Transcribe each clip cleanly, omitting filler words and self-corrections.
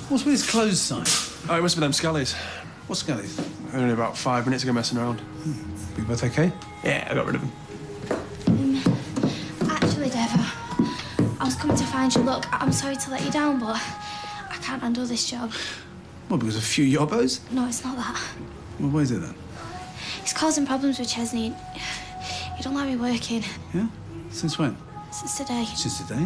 What's with his clothes sign? Oh, it must be them Scullies. What Scullies? Only about 5 minutes ago messing around. You both okay? Yeah, I got rid of them. Actually, Devo, I was coming to find you. Look, I'm sorry to let you down, but I can't handle this job. What, because a few yobbos? No, it's not that. Well, what is it then? It's causing problems with Chesney. He don't like me working. Yeah? Since when? Since today. Since today?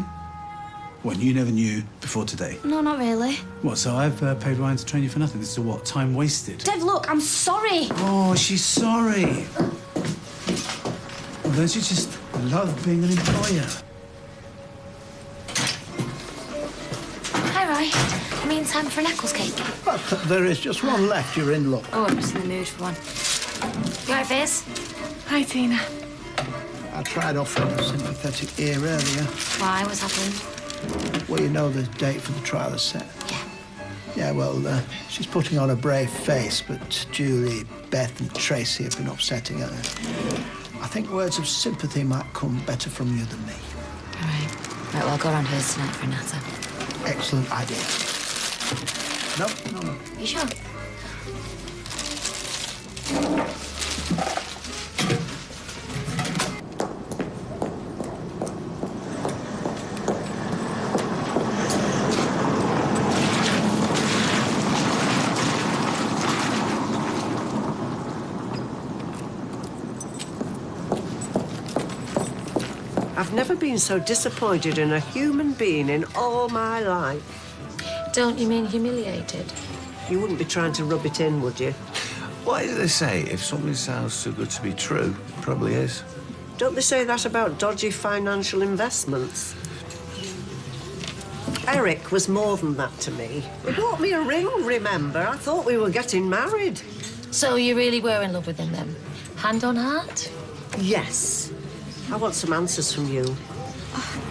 When you never knew before today? No, not really. What, so I've paid Ryan to train you for nothing? This is what, time wasted? Dev, look, I'm sorry. Oh, she's sorry. Well, don't you just love being an employer? Hi, Roy. I mean, time for an Eccles cake. But there is just one left. You're in luck. Oh, I'm just in the mood for one. You right, Fizz? Hi, Tina. I tried offering a sympathetic ear earlier. Why? What's happened? Well, you know the date for the trial is set. Yeah. Yeah, well, she's putting on a brave face, but Julie, Beth and Tracy have been upsetting her. I think words of sympathy might come better from you than me. All right. Right, well, I'll go around hers tonight for a natter. Excellent idea. No. You sure? I've never been so disappointed in a human being in all my life. Don't you mean humiliated? You wouldn't be trying to rub it in, would you? Why do they say if something sounds too good to be true, it probably is? Don't they say that about dodgy financial investments? Eric was more than that to me. He bought me a ring, remember? I thought we were getting married. So you really were in love with him then? Hand on heart? Yes. I want some answers from you.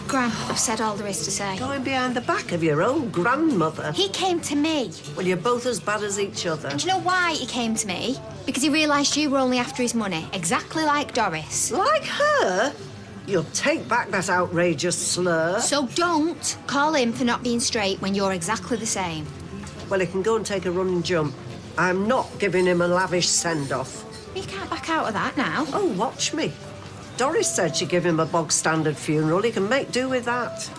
Gran, I've said all there is to say. Going behind the back of your own grandmother. He came to me. Well, you're both as bad as each other. And do you know why he came to me? Because he realised you were only after his money, exactly like Doris. Like her? You'll take back that outrageous slur. So don't call him for not being straight when you're exactly the same. Well, he can go and take a running jump. I'm not giving him a lavish send-off. You can't back out of that now. Oh, watch me. Doris said she'd give him a bog-standard funeral. He can make do with that.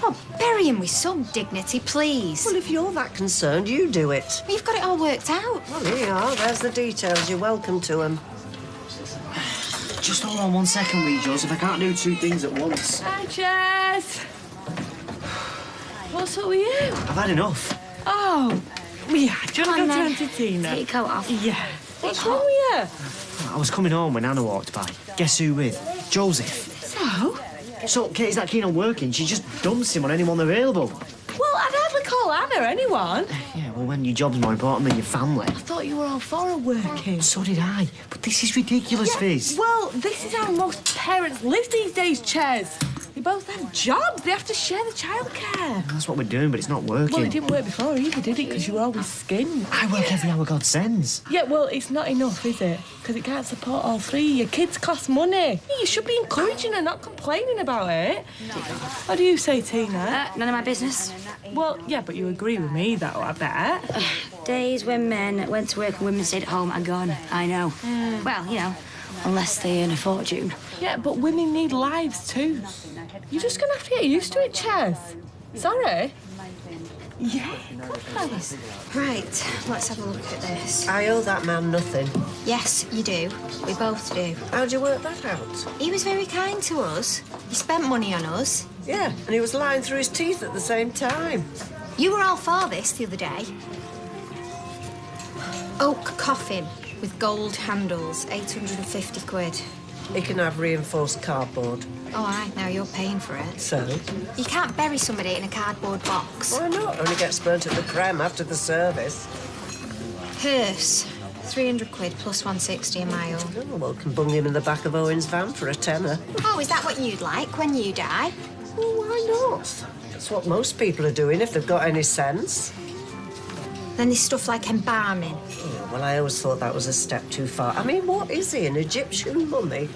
Oh, bury him with some dignity, please. Well, if you're that concerned, you do it. You've got it all worked out. Well, here you are. There's the details. You're welcome to them. Just hold on 1 second, wee Joseph. I can't do two things at once. Hi, Jess. What's up with you? I've had enough. Oh, yeah. Do you want to go then. to Tina? Take your coat off. Yeah. What's wrong with you? I was coming home when Anna walked by. Guess who with? Joseph. So Katie's that keen on working, she just dumps him on anyone available. Well, I'd hardly call Anna anyone. Yeah, well, when your job's more important than your family. I thought you were all for her working. So did I. But this is ridiculous, Fizz. Well, this is how most parents live these days, Ches. They both have jobs. They have to share the childcare. That's what we're doing, but it's not working. Well, it didn't work before either, did it? Because you were always skinned. I work every hour God sends. Yeah, well, it's not enough, is it? Because it can't support all three. Your kids cost money. You should be encouraging her, not complaining about it. What do you say, Tina? None of my business. Well, yeah, but you agree with me, though, I bet. Days when men went to work and women stayed at home are gone. I know. Well, you know, unless they earn a fortune. Yeah, but women need lives, too. You're just going to have to get used to it, Ches. Sorry. Yeah, come on, fellas. Right, let's have a look at this. I owe that man nothing. Yes, you do. We both do. How'd you work that out? He was very kind to us. He spent money on us. Yeah, and he was lying through his teeth at the same time. You were all for this the other day. Oak coffin with gold handles, 850 quid. He can have reinforced cardboard. Oh, aye, now you're paying for it. So? You can't bury somebody in a cardboard box. Why not? Only gets burnt at the creme after the service. Hearse, 300 quid plus 160 a mile. Oh, well, can bung him in the back of Owen's van for a tenner. Oh, is that what you'd like when you die? Well, why not? That's what most people are doing if they've got any sense. Then there's stuff like embalming. Yeah, well, I always thought that was a step too far. I mean, what is he, an Egyptian mummy?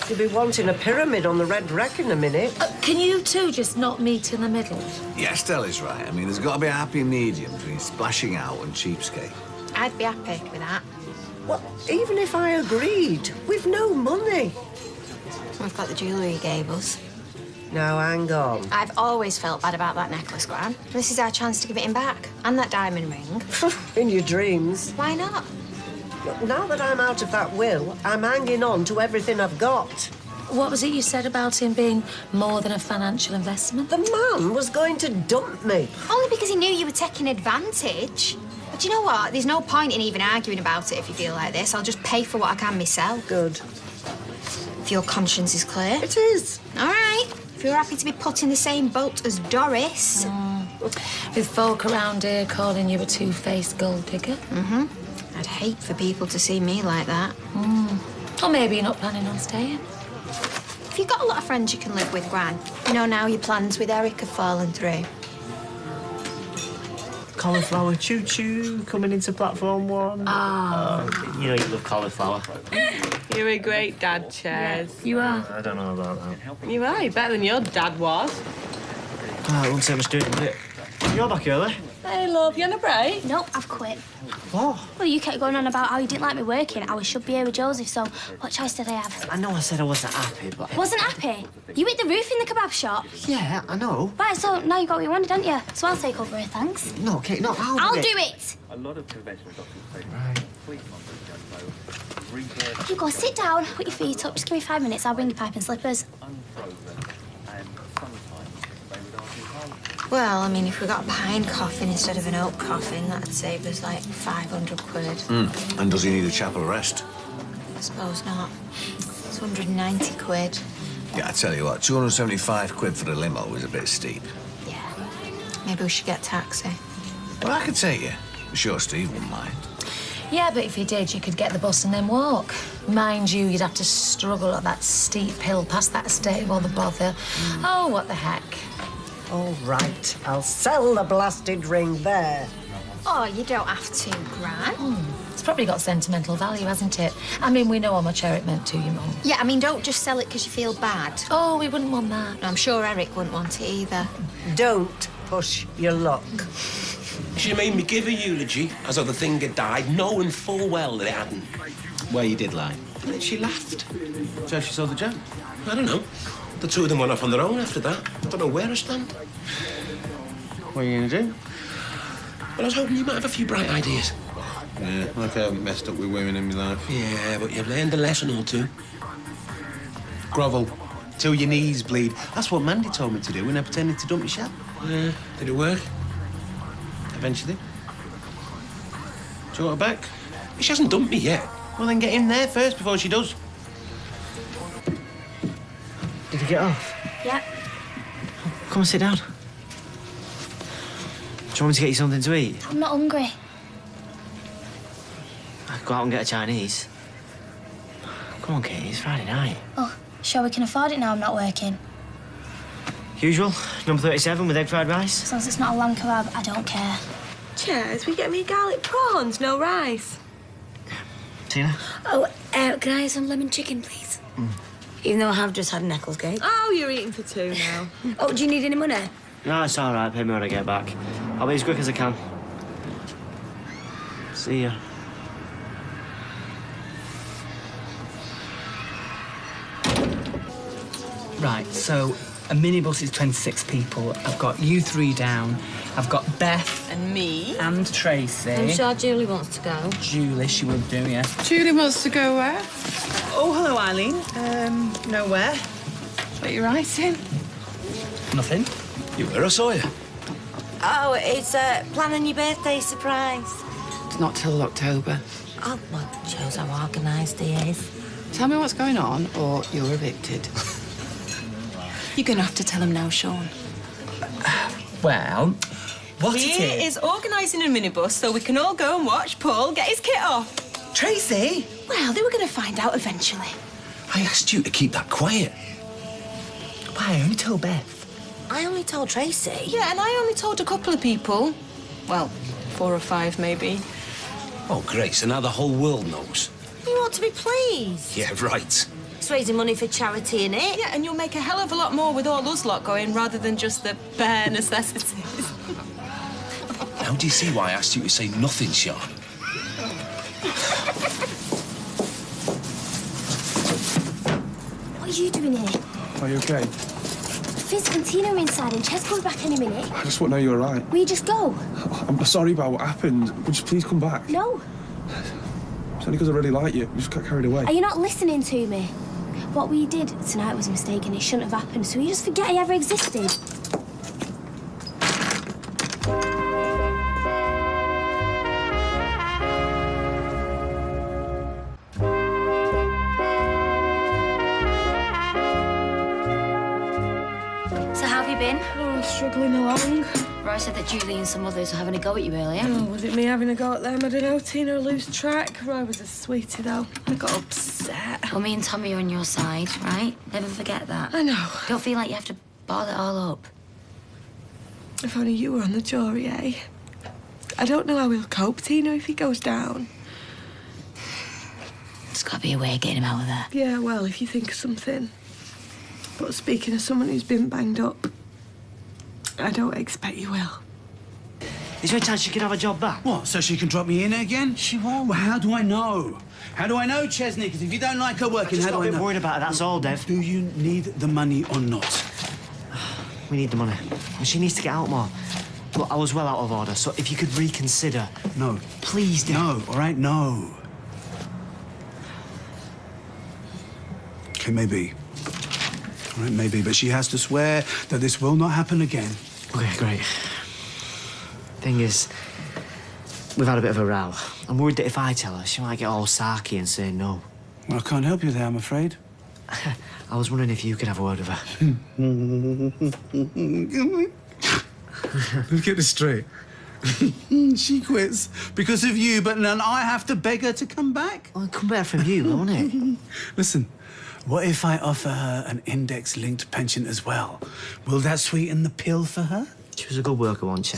You'll be wanting a pyramid on the red wreck in a minute. Can you two just not meet in the middle? Yeah, Stella's right. I mean, there's got to be a happy medium between splashing out and cheapskate. I'd be happy with that. Well, even if I agreed, we've no money. We've got the jewellery you gave us. Now, hang on. I've always felt bad about that necklace, Gran. This is our chance to give it him back. And that diamond ring. In your dreams. Why not? Look, now that I'm out of that will, I'm hanging on to everything I've got. What was it you said about him being more than a financial investment? The man was going to dump me. Only because he knew you were taking advantage. But you know what? There's no point in even arguing about it if you feel like this. I'll just pay for what I can myself. Good. If your conscience is clear. It is. All right. If you're happy to be put in the same boat as Doris. With folk around here calling you a two-faced gold digger? Mm-hmm. I'd hate for people to see me like that. Or maybe you're not planning on staying. If you've got a lot of friends you can live with, Gran, you know now your plans with Eric have fallen through. Cauliflower choo-choo coming into platform 1. You know you love cauliflower. You're a great dad, Chairs. You are. I don't know about that. You are. You're better than your dad was. Oh, it won't take much doing, will it? You're back early. Hey, love, you on a break? Nope, I've quit. What? Well, you kept going on about how you didn't like me working. I should be here with Joseph, so what choice did I have? I know I said I wasn't happy, but... Wasn't happy? You hit the roof in the kebab shop. Yeah, I know. Right, so now you got what you wanted, haven't you? So I'll take over here, thanks. No, Kate, no, I'll do it. You go sit down, put your feet up, just give me 5 minutes, I'll bring you pipe and slippers. Well, I mean, if we got a pine coffin instead of an oak coffin, that'd save us like 500 quid. And does he need a chapel rest? I suppose not. It's 190 quid. Yeah, I tell you what, 275 quid for the limo is a bit steep. Yeah. Maybe we should get a taxi. Well, I could take you. I'm sure Steve wouldn't mind. Yeah, but if you did, you could get the bus and then walk. Mind you, you'd have to struggle up that steep hill past that estate while the bother. Oh, what the heck. All right, I'll sell the blasted ring there. Oh, you don't have to, Gran. It's probably got sentimental value, hasn't it? I mean, we know how much Eric meant to you, Mum. Yeah, I mean, don't just sell it because you feel bad. Oh, we wouldn't want that. No, I'm sure Eric wouldn't want it either. Don't push your luck. She made me give a eulogy as though the thing had died, knowing full well that it hadn't. Well, you did lie. And then she laughed. So she sold the gem? I don't know. The two of them went off on their own after that. I don't know where I stand. What are you going to do? Well, I was hoping you might have a few bright ideas. Yeah, like I haven't messed up with women in my life. Yeah, but you've learned a lesson or two. Grovel. Till your knees bleed. That's what Mandy told me to do when I pretended to dump Michelle. Yeah, did it work? Eventually. Do you want her back? She hasn't dumped me yet. Well, then get in there first before she does. Did you get off? Yep. Come and sit down. Do you want me to get you something to eat? I'm not hungry. I'd go out and get a Chinese. Come on, Katie, it's Friday night. Oh, sure we can afford it now I'm not working. Usual, number 37 with egg fried rice. As long as it's not a lamb kebab, I don't care. Cheers, we get me garlic prawns, no rice. Tina? Oh, can I have some lemon chicken, please? Even though I have just had an Ecclesgate. Oh, you're eating for two now. Oh, do you need any money? No, it's all right. Pay me when I get back. I'll be as quick as I can. See ya. Right, so a minibus is 26 people. I've got you three down. I've got Beth And me. and Tracy. I'm sure Julie wants to go. Julie, she would do, yeah. Julie wants to go where? Oh, hello, Eileen. Nowhere. What are you writing? Nothing. You were, I saw you. Oh, it's planning your birthday surprise. It's not till October. Oh, well, shows how organised he is. Tell me what's going on, or you're evicted. You're going to have to tell him now, Sean. Well, what He it is... is organising a minibus so we can all go and watch Paul get his kit off. Tracy! Well, they were going to find out eventually. I asked you to keep that quiet. Why, I only told Beth. I only told Tracy. Yeah, and I only told a couple of people. Well, 4 or 5 maybe. Oh, great, so now the whole world knows. You ought to be pleased. Yeah, right. It's just raising money for charity, innit? Yeah, and you'll make a hell of a lot more with all us lot going rather than just the bare necessities. Now do you see why I asked you to say nothing, Sean? What are you doing here? Are you okay? Fizz and Tina are inside and Ches comes back any minute. I just want to know you're all right. Will you just go? I'm sorry about what happened. Would you please come back? No. It's only because I really like you. You just got carried away. Are you not listening to me? What we did tonight was a mistake and it shouldn't have happened, so you just forget he ever existed. So how have you been? Oh, struggling along. Roy said that Julie and some others were having a go at you earlier. Oh, was it me having a go at them? I don't know. Tina lose track. Roy was a sweetie, though. I got upset. Well, me and Tommy are on your side, right? Never forget that. I know. Don't feel like you have to bother it all up. If only you were on the jury, eh? I don't know how he'll cope, Tina, if he goes down. There's got to be a way of getting him out of there. Yeah, well, if you think of something. But speaking of someone who's been banged up, I don't expect you will. Is there a chance she could have a job back? What, so she can drop me in again? She won't. Well, how do I know? How do I know, Chesney? Because if you don't like her working, how do I know? I'm just a bit worried about her, that's all, Dev. Do you need the money or not? We need the money. And she needs to get out more. Look, I was well out of order, so if you could reconsider... No. Please, Dev. No, all right? No. Okay, maybe. All right, maybe, but she has to swear that this will not happen again. OK, great. Thing is, we've had a bit of a row. I'm worried that if I tell her, she might get all sarky and say no. Well, I can't help you there, I'm afraid. I was wondering if you could have a word with her. Let's get this straight. She quits because of you, but then I have to beg her to come back? Well, it'll come better from you, won't it? Listen, what if I offer her an index-linked pension as well? Will that sweeten the pill for her? She was a good worker, wasn't she?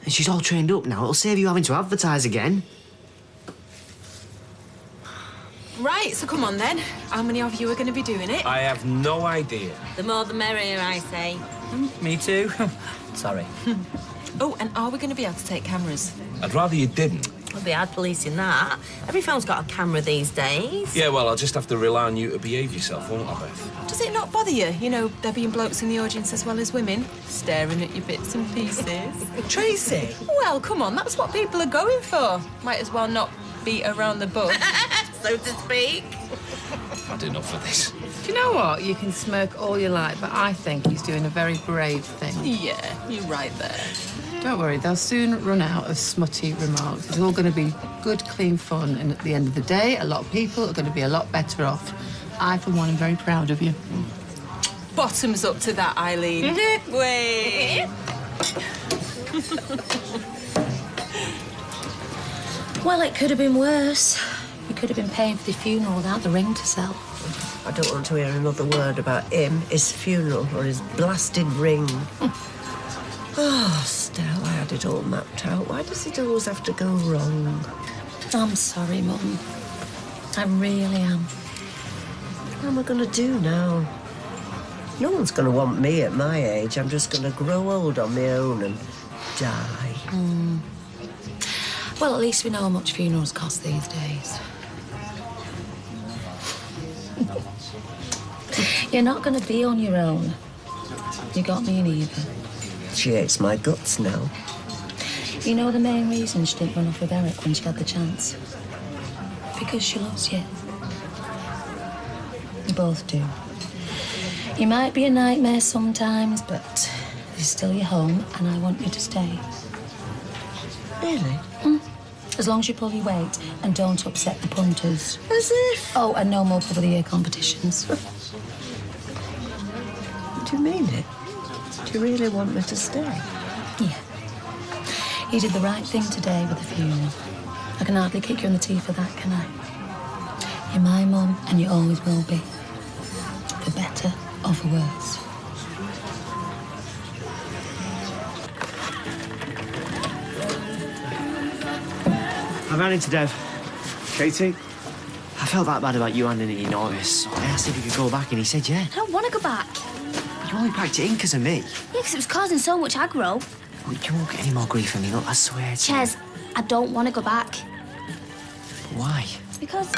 And she's all trained up now. It'll save you having to advertise again. Right, so come on then. How many of you are going to be doing it? I have no idea. The more the merrier, I say. Me too. Sorry. Oh, and are we going to be able to take cameras? I'd rather you didn't. We'll be hard policing that. Every phone's got a camera these days. Yeah, well, I'll just have to rely on you to behave yourself, won't I, Beth? Does it not bother you? You know, there being blokes in the audience as well as women, staring at your bits and pieces. Tracy! Well, come on, that's what people are going for. Might as well not beat around the bush. So to speak. I've had enough of this. Do you know what? You can smirk all you like, but I think he's doing a very brave thing. Yeah, you're right there. Don't worry, they'll soon run out of smutty remarks. It's all going to be good, clean fun, and at the end of the day, a lot of people are going to be a lot better off. I, for one, am very proud of you. Bottoms up to that, Eileen. Wait. Well, it could have been worse. You could have been paying for the funeral without the ring to sell. I don't want to hear another word about him, his funeral, or his blasted ring. Oh, Stella, I had it all mapped out. Why does it always have to go wrong? I'm sorry, Mum. I really am. What am I going to do now? No one's going to want me at my age. I'm just going to grow old on my own and die. Well, at least we know how much funerals cost these days. You're not going to be on your own. You got me in Eva. She hates my guts now. You know the main reason she didn't run off with Eric when she had the chance? Because she loves you. You both do. You might be a nightmare sometimes, but you're still your home, and I want you to stay. Really? As long as you pull your weight and don't upset the punters. As if? Oh, and no more Pub of the Year competitions. Do you mean it? Do you really want me to stay? Yeah. You did the right thing today with the funeral. I can hardly kick you in the teeth for that, can I? You're my mum, and you always will be. For better or for worse. I ran into Dev. Katie? I felt that bad about you handing in your notice, so I asked if you could go back, and he said yeah. I don't want to go back. You only packed it in because of me. Yeah, because it was causing so much aggro. Look, you won't get any more grief from me, look, I swear to you. Ches, I don't want to go back. Why? Because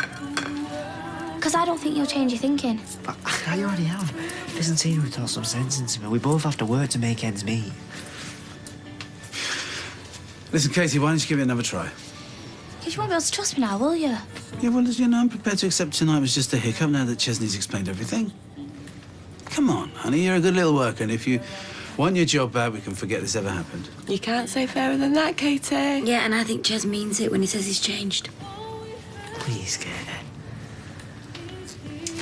I don't think you'll change your thinking. But I already have. Listen, Tina would talk some sense into me. We both have to work to make ends meet. Listen, Katie, why don't you give it another try? Because you won't be able to trust me now, will you? Yeah, well, you know, I'm prepared to accept tonight was just a hiccup now that Chesney's explained everything. Come on, honey, you're a good little worker, and if you want your job back, we can forget this ever happened. You can't say fairer than that, Katie. Yeah, and I think Ches means it when he says he's changed. Please, Katie.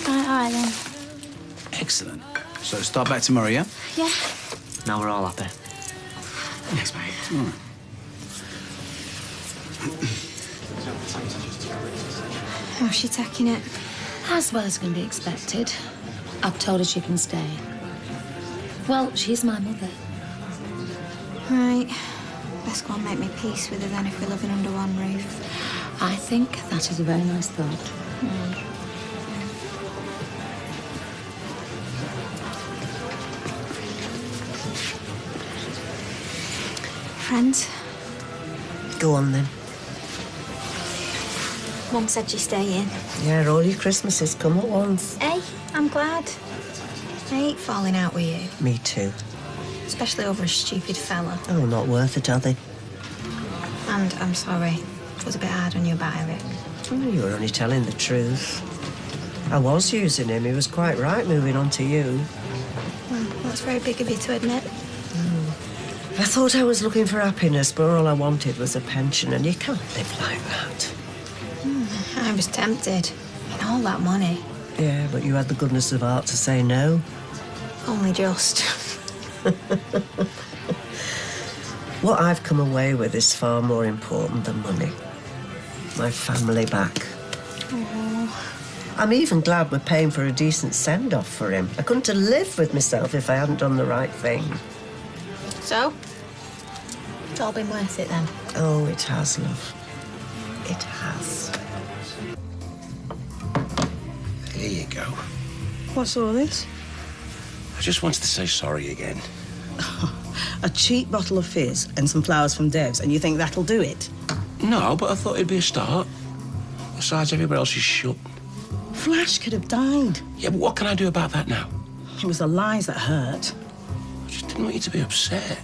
All right then. Excellent. So start back tomorrow, yeah? Yeah. Now we're all happy. Thanks, mate. All right. How's she taking it? As well as can be expected. I've told her she can stay. Well, she's my mother. Right. Best go and make me peace with her then if we're living under one roof. I think that is a very nice thought. Friends? Go on, then. Mum said you're staying. Yeah, all your Christmases come at once. Hey, I'm glad. I hate falling out with you. Me too. Especially over a stupid fella. Oh, not worth it, are they? And I'm sorry. It was a bit hard on you about Eric. Oh, you were only telling the truth. I was using him. He was quite right moving on to you. Well, that's very big of you to admit. I thought I was looking for happiness, but all I wanted was a pension, and you can't live like that. I was tempted. And all that money. Yeah, but you had the goodness of heart to say no. Only just. What I've come away with is far more important than money. My family back. Oh. I'm even glad we're paying for a decent send-off for him. I couldn't have lived with myself if I hadn't done the right thing. So? It's all been worth it then? Oh, it has, love. It has. Here you go. What's all this? I just wanted to say sorry again. A cheap bottle of fizz and some flowers from Dev's, and you think that'll do it? No, but I thought it'd be a start. Besides, everywhere else is shut. Flash could have died. Yeah, but what can I do about that now? It was the lies that hurt. I just didn't want you to be upset.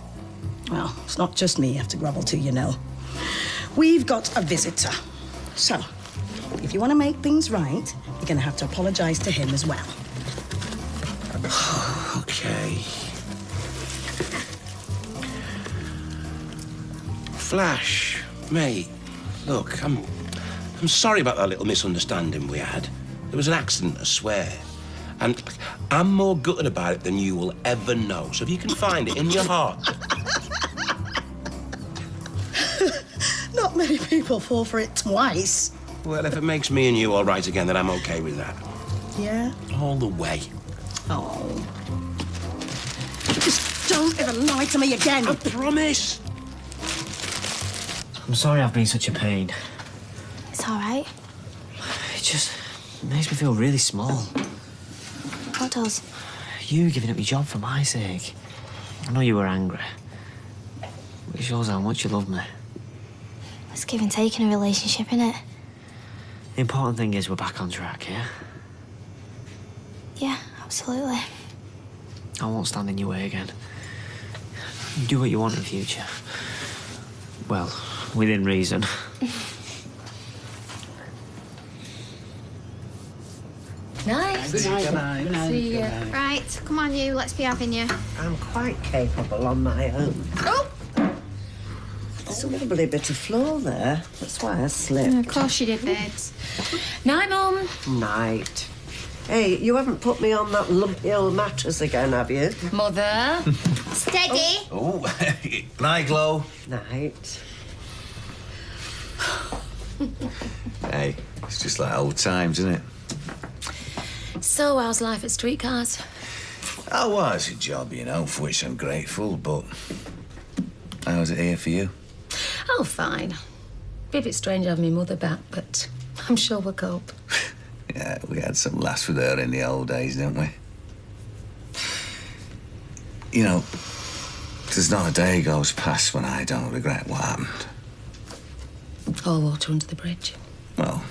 Well, it's not just me you have to grovel to, you know. We've got a visitor. So, if you want to make things right, you're going to have to apologise to him as well. Okay. Flash, mate, look, I'm sorry about that little misunderstanding we had. There was an accident, I swear. And I'm more gutted about it than you will ever know. So if you can find it in your heart... Not many people fall for it twice. Well, if it makes me and you all right again, then I'm okay with that. Yeah? All the way. Oh. Just don't ever lie to me again. I promise. I'm sorry I've been such a pain. It's all right. It just makes me feel really small. What does? You giving up your job for my sake. I know you were angry. But it shows how much you love me. It's give and take in a relationship, innit? The important thing is we're back on track, yeah? Yeah, absolutely. I won't stand in your way again. You do what you want in future. Well, within reason. Nice. Good night. Good night. See you. Right, come on you, let's be having you. I'm quite capable on my own. Oh! There's a wobbly bit of floor there. That's why I slipped. Of course you did, babes. Night, Mum. Night. Hey, you haven't put me on that lumpy old mattress again, have you? Mother. Steady. Oh, night, Glow. Night. Hey, it's just like old times, isn't it? So, how's life at Streetcars? Oh, well, it's a job, you know, for which I'm grateful, but how's it here for you? Oh, fine. Be a bit strange having my mother back, but I'm sure we'll cope. Yeah, we had some laughs with her in the old days, didn't we? You know, there's not a day goes past when I don't regret what happened. All water under the bridge. Well,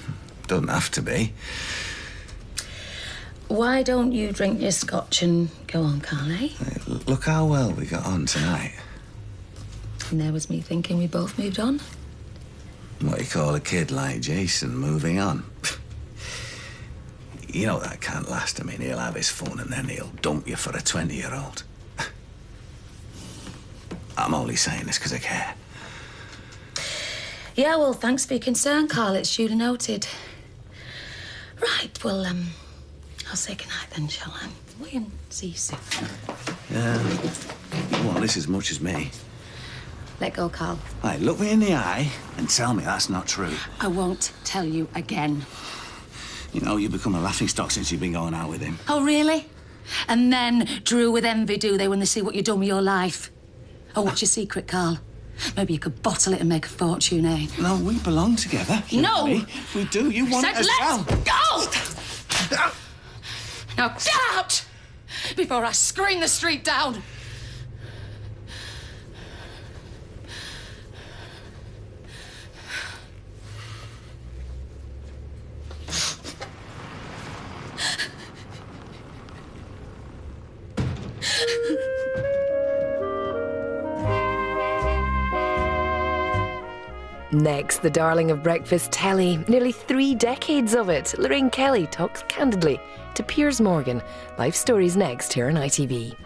doesn't have to be. Why don't you drink your scotch and go on, Carl, eh? Look how well we got on tonight. And there was me thinking we both moved on. What you call a kid like Jason moving on. You know that can't last. I mean, he'll have his fun and then he'll dump you for a 20-year-old. I'm only saying this because I care. Yeah, well, thanks for your concern, Carl. It's duly noted. Right, well, I'll say goodnight then, shall I? We can see you soon. Yeah. You want this as much as me. Let go, Carl. Hey, look me in the eye and tell me that's not true. I won't tell you again. You know, you've become a laughingstock since you've been going out with him. Oh, really? And men drew with envy, do they, when they see what you've done with your life? Oh, what's your secret, Carl? Maybe you could bottle it and make a fortune, eh? No, we belong together. No! Me. We do. You want Said it as well. Let's go! Now get out! Before I scream the street down! Next, the darling of breakfast telly, nearly 3 decades of it. Lorraine Kelly talks candidly to Piers Morgan. Life Stories next here on ITV.